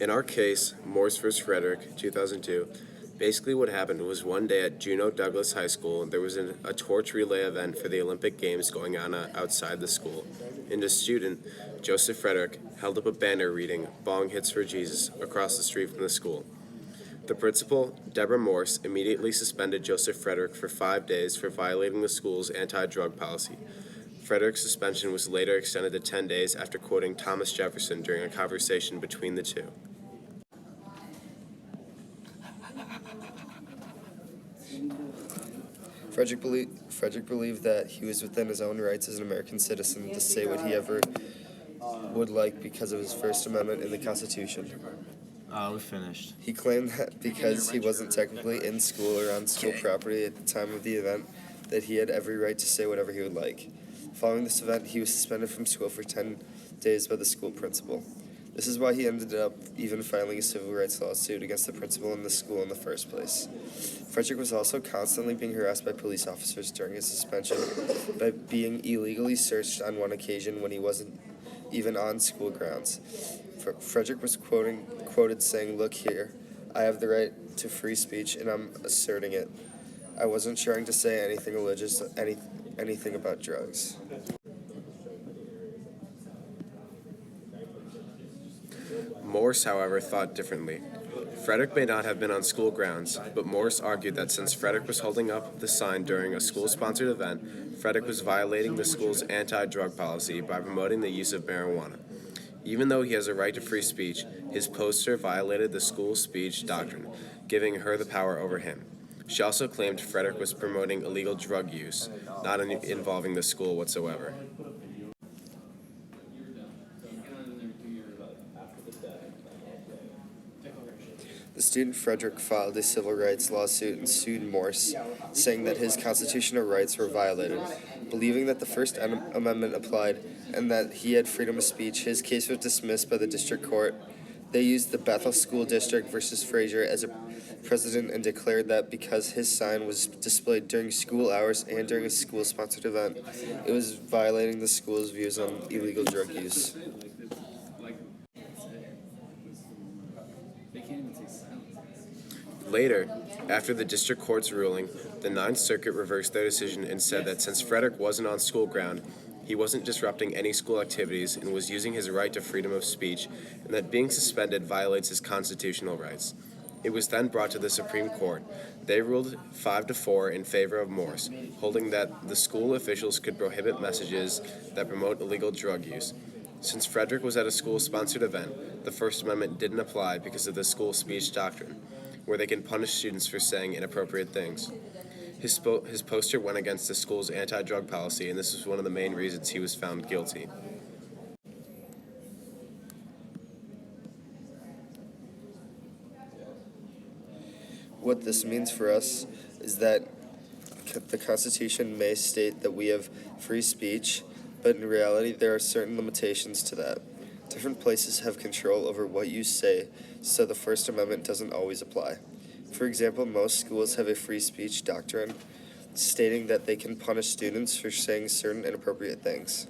In our case, Morse vs. Frederick, 2002, basically what happened was one day at Juneau Douglas High School, there was a torch relay event for the Olympic Games going on outside the school, and a student, Joseph Frederick, held up a banner reading "Bong Hits for Jesus" across the street from the school. The principal, Deborah Morse, immediately suspended Joseph Frederick for 5 days for violating the school's anti-drug policy. Frederick's suspension was later extended to 10 days after quoting Thomas Jefferson during a conversation between the two. Frederick believed that he was within his own rights as an American citizen to say what he ever would like because of his First Amendment in the Constitution. We finished. He claimed that because he wasn't technically in school or on school property at the time of the event, that he had every right to say whatever he would like. Following this event, he was suspended from school for 10 days by the school principal. This is why he ended up even filing a civil rights lawsuit against the principal in the school in the first place. Frederick was also constantly being harassed by police officers during his suspension by being illegally searched on one occasion when he wasn't even on school grounds. Frederick was quoted saying, "Look here, I have the right to free speech and I'm asserting it. I wasn't trying to say anything religious, anything about drugs." Morse, however, thought differently. Frederick may not have been on school grounds, but Morse argued that since Frederick was holding up the sign during a school-sponsored event, Frederick was violating the school's anti-drug policy by promoting the use of marijuana. Even though he has a right to free speech, his poster violated the school speech doctrine, giving her the power over him. She also claimed Frederick was promoting illegal drug use, not involving the school whatsoever. The student Frederick filed a civil rights lawsuit and sued Morse, saying that his constitutional rights were violated. Believing that the First Amendment applied and that he had freedom of speech, his case was dismissed by the district court. They used the Bethel School District versus Frazier as a precedent and declared that because his sign was displayed during school hours and during a school-sponsored event, it was violating the school's views on illegal drug use. Later, after the district court's ruling, the Ninth Circuit reversed their decision and said that since Frederick wasn't on school ground, he wasn't disrupting any school activities and was using his right to freedom of speech, and that being suspended violates his constitutional rights. It was then brought to the Supreme Court. They ruled 5-4 in favor of Morse, holding that the school officials could prohibit messages that promote illegal drug use. Since Frederick was at a school-sponsored event, the First Amendment didn't apply because of the school speech doctrine, where they can punish students for saying inappropriate things. His poster went against the school's anti-drug policy, and this was one of the main reasons he was found guilty. What this means for us is that the Constitution may state that we have free speech, but in reality there are certain limitations to that. Different places have control over what you say, so the First Amendment doesn't always apply. For example, most schools have a free speech doctrine stating that they can punish students for saying certain inappropriate things.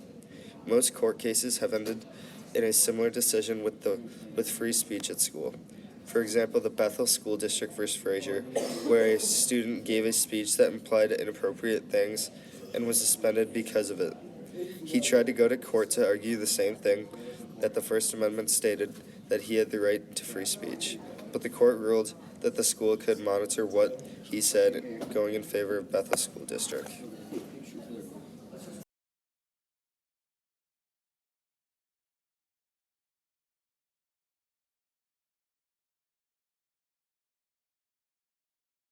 Most court cases have ended in a similar decision with free speech at school. For example, the Bethel School District versus Frazier, where a student gave a speech that implied inappropriate things and was suspended because of it. He tried to go to court to argue the same thing, that the First Amendment stated that he had the right to free speech, but the court ruled that the school could monitor what he said, going in favor of Bethel School District.